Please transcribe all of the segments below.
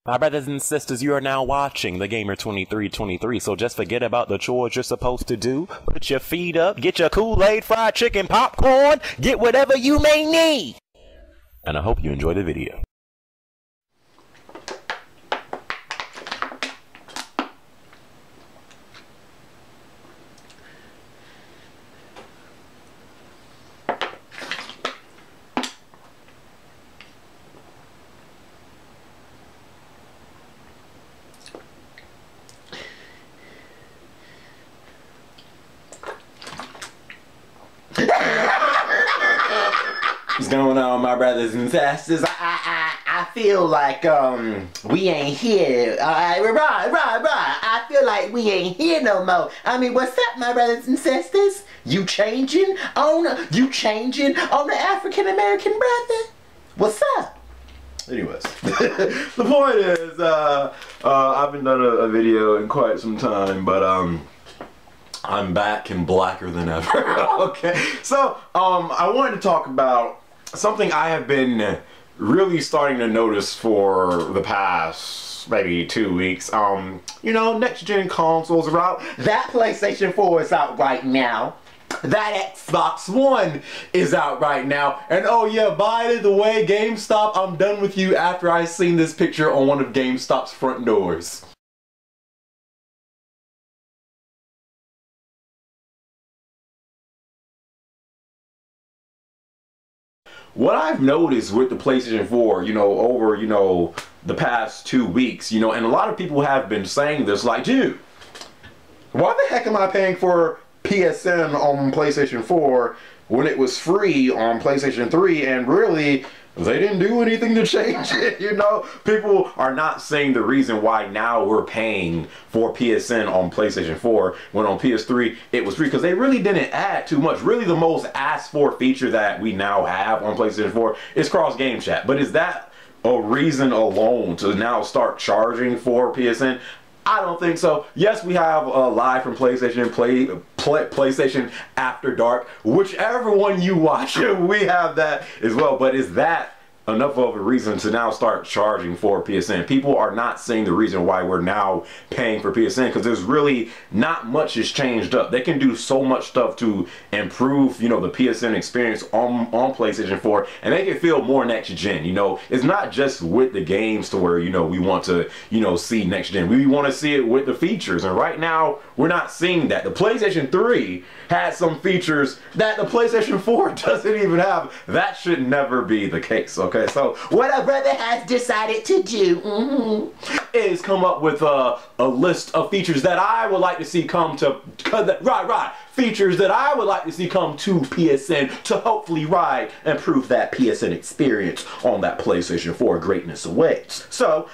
My brothers and sisters, you are now watching the Gamer 2323, so just forget about the chores you're supposed to do. Put your feet up, get your Kool-Aid, fried chicken, popcorn, get whatever you may need. And I hope you enjoy the video. What's going on, my brothers and sisters? I feel like we ain't here. Right. I feel like we ain't here no more. I mean, what's up, my brothers and sisters? You changing on the African American brother? What's up? Anyways, the point is, I haven't done a video in quite some time, but I'm back and blacker than ever. Okay, so I wanted to talk about something I have been really starting to notice for the past maybe 2 weeks. You know, next gen consoles are out. That PlayStation 4 is out right now. That Xbox One is out right now. And oh yeah, by the way, GameStop, I'm done with you after I seen this picture on one of GameStop's front doors. What I've noticed with the PlayStation 4, you know, over, you know, the past 2 weeks, you know, and a lot of people have been saying this, like, dude, why the heck am I paying for PSN on PlayStation 4 when it was free on PlayStation 3 and really they didn't do anything to change it? You know, people are not saying the reason why now we're paying for PSN on PlayStation 4 when on PS3 it was free, because they really didn't add too much. Really, the most asked for feature that we now have on PlayStation 4 is cross game chat. But is that a reason alone to now start charging for PSN? I don't think so. Yes, we have a live from PlayStation, PlayStation After Dark. Whichever one you watch, we have that as well. But is that enough of a reason to now start charging for PSN? People are not seeing the reason why we're now paying for PSN, because there's really not much has changed up. They can do so much stuff to improve, you know, the PSN experience on PlayStation 4, and they can feel more next gen. You know, it's not just with the games to where, you know, we want to, you know, see next gen. We want to see it with the features, and right now we're not seeing that. The PlayStation 3 had some features that the PlayStation 4 doesn't even have. That should never be the case. Okay, so what a brother has decided to do is come up with a list of features that I would like to see come to, features that I would like to see come to PSN to hopefully improve that PSN experience on that PlayStation 4 greatness awaits. So,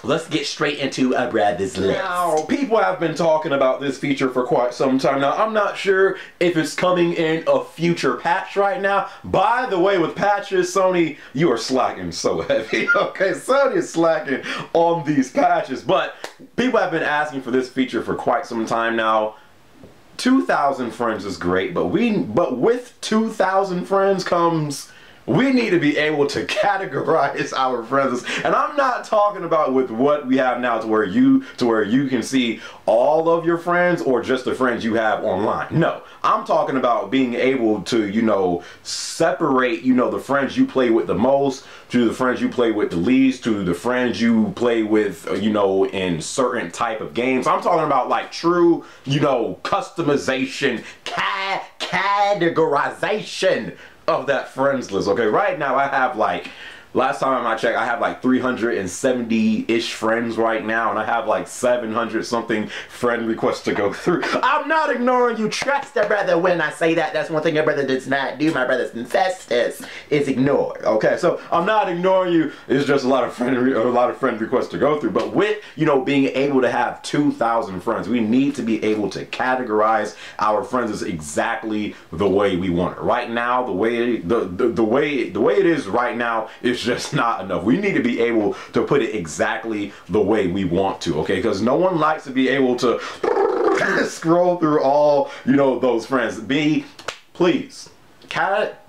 let's get straight into a brother's list. Now, people have been talking about this feature for quite some time now. I'm not sure if it's coming in a future patch right now. By the way, with patches, Sony, you are slacking so heavy. Okay, Sony is slacking on these patches. But people have been asking for this feature for quite some time now. 2,000 friends is great, but with 2,000 friends comes, we need to be able to categorize our friends. And I'm not talking about with what we have now to where you can see all of your friends or just the friends you have online. No, I'm talking about being able to, you know, separate, you know, the friends you play with the most to the friends you play with the least to the friends you play with, you know, in certain type of games. I'm talking about like true, you know, customization, categorization of that friends list. Okay, right now I have like, last time I checked, I have like 370-ish friends right now, and I have like 700 something friend requests to go through. I'm not ignoring you. Trust a brother when I say that. That's one thing a brother does not do, my brothers and sisters, is ignore. Okay, so I'm not ignoring you. It's just a lot of friend requests to go through. But with, you know, being able to have 2,000 friends, we need to be able to categorize our friends as exactly the way we want it. Right now, the way it is right now is just not enough. We need to be able to put it exactly the way we want to, okay? Because no one likes to be able to scroll through all, you know, those friends. Please,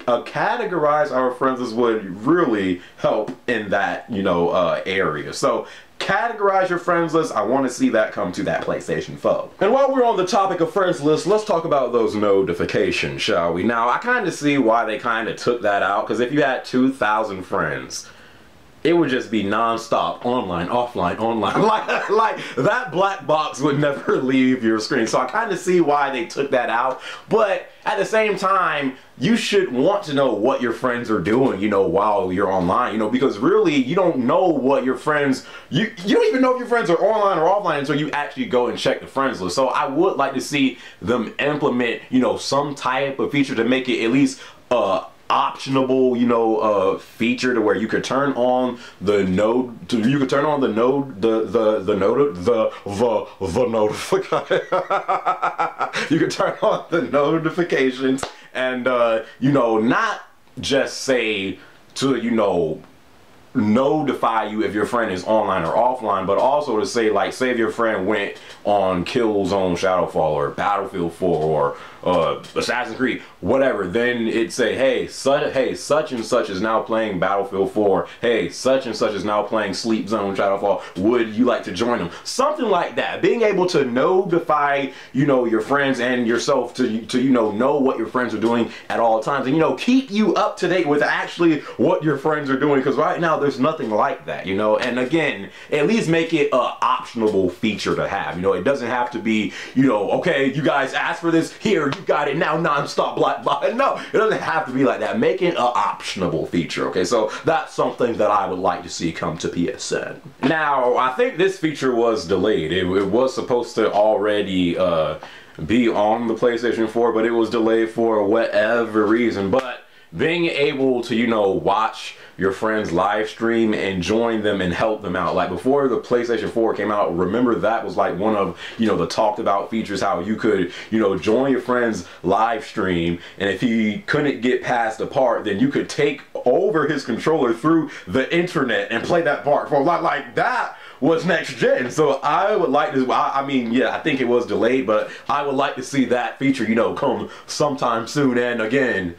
categorize our friends list would really help in that, you know, area. So categorize your friends list. I want to see that come to that PlayStation 4. And while we're on the topic of friends list, let's talk about those notifications, shall we? Now, I kind of see why they kind of took that out, because if you had 2,000 friends, it would just be non-stop, online, offline, online. Like that black box would never leave your screen. So I kind of see why they took that out. But at the same time, you should want to know what your friends are doing, you know, while you're online, you know, because really you don't know what your friends, you don't even know if your friends are online or offline until you actually go and check the friends list. So I would like to see them implement, you know, some type of feature to make it at least optionable, you know, feature to where you could turn on the notification. You could turn on the notifications, and you know, not just say to, you know, notify you if your friend is online or offline, but also to say, like, say if your friend went on Killzone Shadowfall or Battlefield 4 or Assassin's Creed, whatever, then it'd say, hey, such and such is now playing Battlefield 4. Hey, such and such is now playing Sleep Zone Shadowfall. Would you like to join them? Something like that. Being able to notify, you know, your friends and yourself to you know what your friends are doing at all times, and, you know, keep you up to date with actually what your friends are doing, because right now there's nothing like that, you know. And again, at least make it a optionable feature to have. You know, it doesn't have to be, you know, okay, you guys asked for this, here, you got it now, non-stop black bot. No, it doesn't have to be like that. Make it an optionable feature, okay? So that's something that I would like to see come to PSN. Now, I think this feature was delayed. It was supposed to already be on the PlayStation 4, but it was delayed for whatever reason. But being able to, you know, watch your friends live stream and join them and help them out. Like before the PlayStation 4 came out, remember that was like one of, you know, the talked about features, how you could, you know, join your friend's live stream, and if he couldn't get past the part, then you could take over his controller through the internet and play that part for like that was next gen. So I would like to, I mean, yeah, I think it was delayed, but I would like to see that feature, you know, come sometime soon. And again,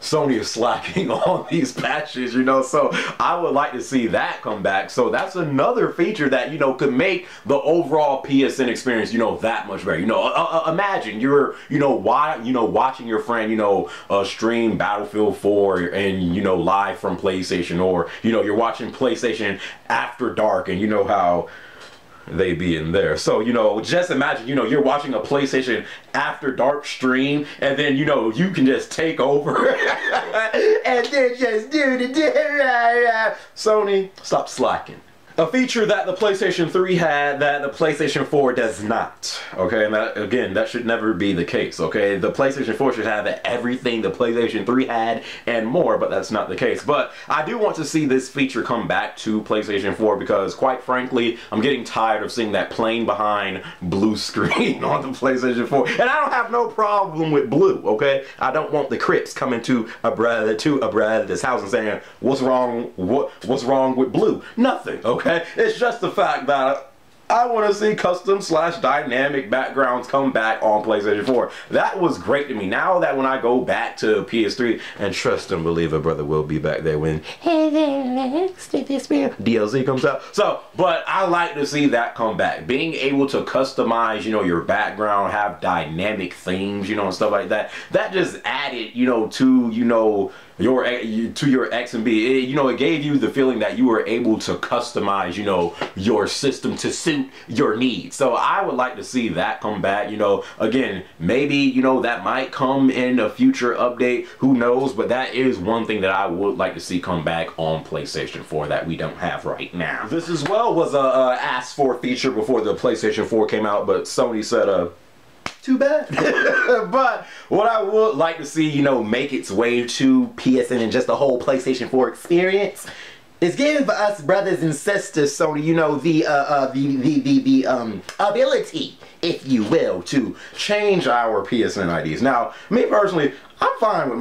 Sony is slacking on these patches, you know, so I would like to see that come back. So that's another feature that, you know, could make the overall PSN experience, you know, that much better. You know, imagine you're, you know, watching your friend, you know, stream Battlefield 4 and, you know, live from PlayStation, or, you know, you're watching PlayStation After Dark, and you know how they be in there. So, you know, just imagine, you know, you're watching a PlayStation After Dark stream, and then, you know, you can just take over and then just do the Sony, stop slacking. A feature that the PlayStation 3 had that the PlayStation 4 does not. Okay, and that, again, that should never be the case. Okay, the PlayStation 4 should have everything the PlayStation 3 had and more, but that's not the case. But I do want to see this feature come back to PlayStation 4, because quite frankly, I'm getting tired of seeing that plain behind blue screen on the PlayStation 4. And I don't have no problem with blue, okay? I don't want the Crips coming to a brother's house and saying, what's wrong with blue? Nothing, okay? It's just the fact that I want to see custom/dynamic backgrounds come back on PlayStation 4. That was great to me. Now that when I go back to PS3, and trust and believe a brother will be back there when DLC comes out. So, but I like to see that come back. Being able to customize, you know, your background, have dynamic themes, you know, and stuff like that. That just added, you know, to, you know, your X&B. You know, it gave you the feeling that you were able to customize, you know, your system to suit your needs. So I would like to see that come back. You know, again, maybe, you know, that might come in a future update, who knows, but that is one thing that I would like to see come back on PlayStation 4 that we don't have right now. This as well was a asked for feature before the PlayStation 4 came out, but Sony said, too bad. But what I would like to see, you know, make its way to PSN and just the whole PlayStation 4 experience is giving us brothers and sisters, Sony, you know, the ability, if you will, to change our PSN IDs. Now, me personally, I'm fine with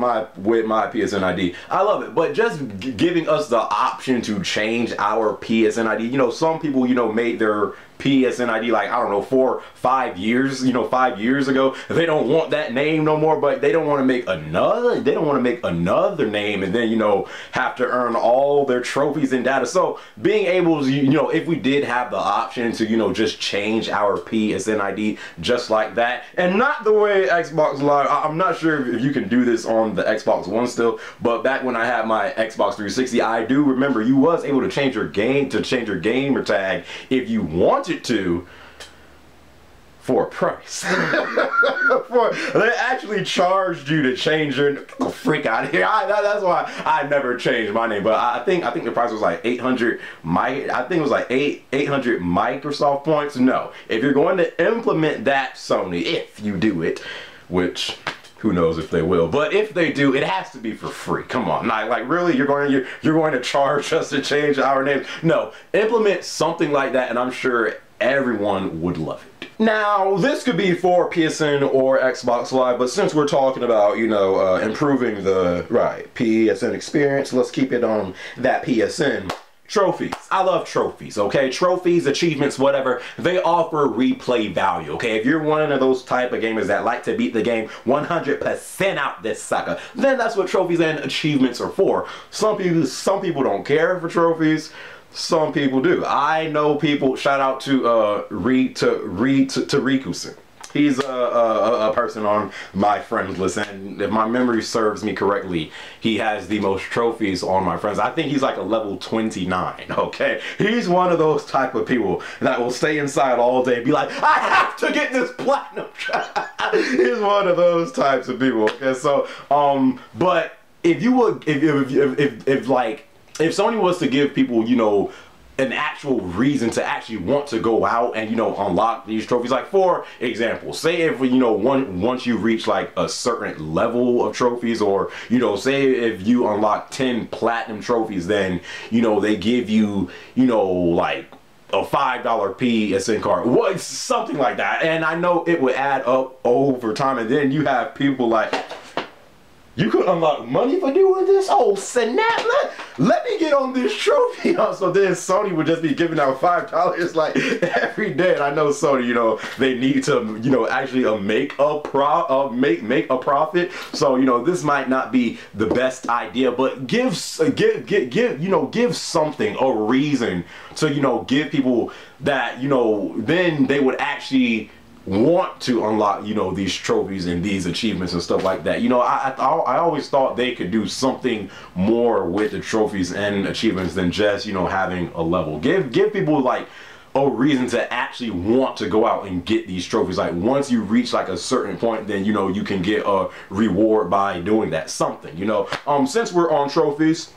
my PSN ID. I love it, but just giving us the option to change our PSN ID. You know, some people, you know, made their PSN ID like, I don't know, 4, 5 years, you know, 5 years ago. They don't want that name no more, but they don't want to make another. They don't want to make another name and then, you know, have to earn all their trophies and data. So being able to, you know, if we did have the option to, you know, just change our PSN ID just like that, and not the way Xbox Live. I'm not sure if you can do this on the Xbox One still, but back when I had my Xbox 360, I do remember you was able to change your gamer tag if you wanted to, for a price. They actually charged you to change your freak out of here. That's why I never changed my name. But I think the price was like 800 I think it was like 800 Microsoft points. No, if you're going to implement that, Sony, if you do it, which who knows if they will, but if they do, it has to be for free. Come on, like really, you're going to charge us to change our names? No, implement something like that, and I'm sure everyone would love it. Now, this could be for PSN or Xbox Live, but since we're talking about, you know, improving the PSN experience, let's keep it on that PSN. Trophies. I love trophies, okay? Trophies, achievements, whatever, they offer replay value, okay? If you're one of those type of gamers that like to beat the game 100% out this sucker, then that's what trophies and achievements are for. Some people don't care for trophies. Some people do. I know people, shout out to Rikusen. He's a person on my friends list, and if my memory serves me correctly, he has the most trophies on my friends. I think he's like a level 29, okay? He's one of those type of people that will stay inside all day and be like, I have to get this platinum. He's one of those types of people, okay? So, but if you would, if Sony was to give people, you know, an actual reason to actually want to go out and, you know, unlock these trophies, like for example, say if, you know, once you reach like a certain level of trophies, or, you know, say if you unlock 10 platinum trophies, then, you know, they give you, you know, like a $5 PSN card, what, something like that. And I know it would add up over time, and then you have people like, you could unlock money for doing this? Oh, snap, let me get on this trophy. So then Sony would just be giving out $5 like every day. And I know Sony, you know, they need to, you know, actually make a profit. So, you know, this might not be the best idea, but give something, a reason to, you know, give people that, you know, then they would actually want to unlock, you know, these trophies and these achievements and stuff like that. You know, I always thought they could do something more with the trophies and achievements than just, you know, having a level. Give people like a reason to actually want to go out and get these trophies. Like once you reach like a certain point, then, you know, you can get a reward by doing that, something, you know. Since we're on trophies,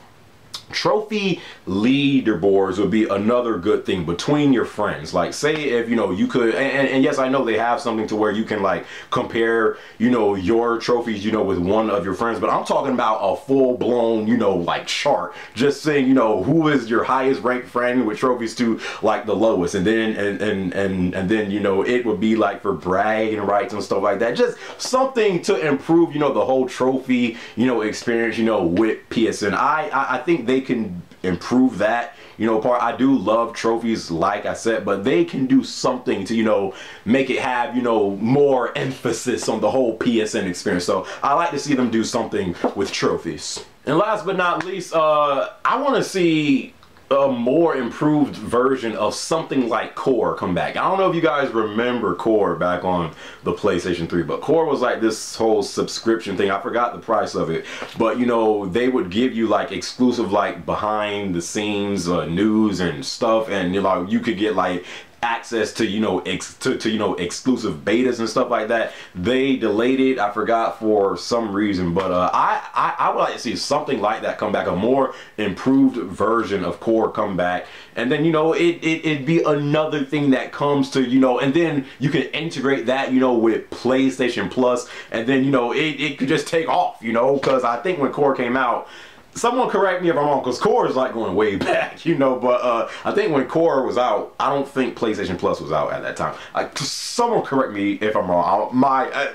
trophy leaderboards would be another good thing between your friends. Like say if, you know, you could, and yes, I know they have something to where you can like compare, you know, your trophies, you know, with one of your friends, but I'm talking about a full-blown, you know, like chart, just saying, you know, who is your highest ranked friend with trophies to like the lowest, and then and then, you know, it would be like for bragging rights and stuff like that, just something to improve, you know, the whole trophy, you know, experience, you know, with PSN. I think they can improve that, you know, part. I do love trophies, like I said, but they can do something to, you know, make it have, you know, more emphasis on the whole PSN experience. So I like to see them do something with trophies. And last but not least, I want to see a more improved version of something like Core come back. I don't know if you guys remember Core back on the PlayStation 3, but Core was like this whole subscription thing. I forgot the price of it, but, you know, they would give you like exclusive, like behind the scenes news and stuff, and, you know, you could get like access to, you know, exclusive betas and stuff like that. They delayed it, I forgot for some reason, but I would like to see something like that come back, a more improved version of Core come back, and then, you know, it'd be another thing that comes to, you know, and then you can integrate that, you know, with PlayStation Plus, and then, you know, it could just take off, you know, because I think when Core came out, someone correct me if I'm wrong, because Core is like going way back, you know. But I think when Core was out, I don't think PlayStation Plus was out at that time. Someone correct me if I'm wrong.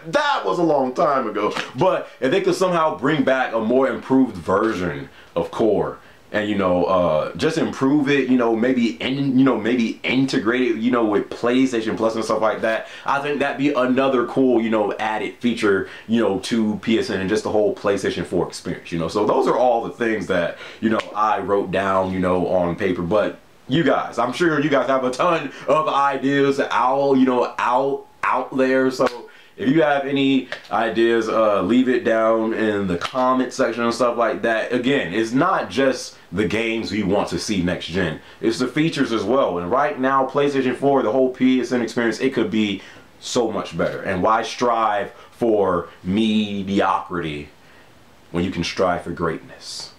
That was a long time ago. But if they could somehow bring back a more improved version of Core, and you know, just improve it, you know, maybe integrate it, you know, with PlayStation Plus and stuff like that, I think that'd be another cool, you know, added feature, you know, to PSN and just the whole PlayStation 4 experience, you know. So those are all the things that, you know, I wrote down, you know, on paper. But you guys, I'm sure you guys have a ton of ideas out there. So if you have any ideas, leave it down in the comment section and stuff like that. Again, it's not just the games we want to see next gen. It's the features as well. And right now, PlayStation 4, the whole PSN experience, it could be so much better. And why strive for mediocrity when you can strive for greatness?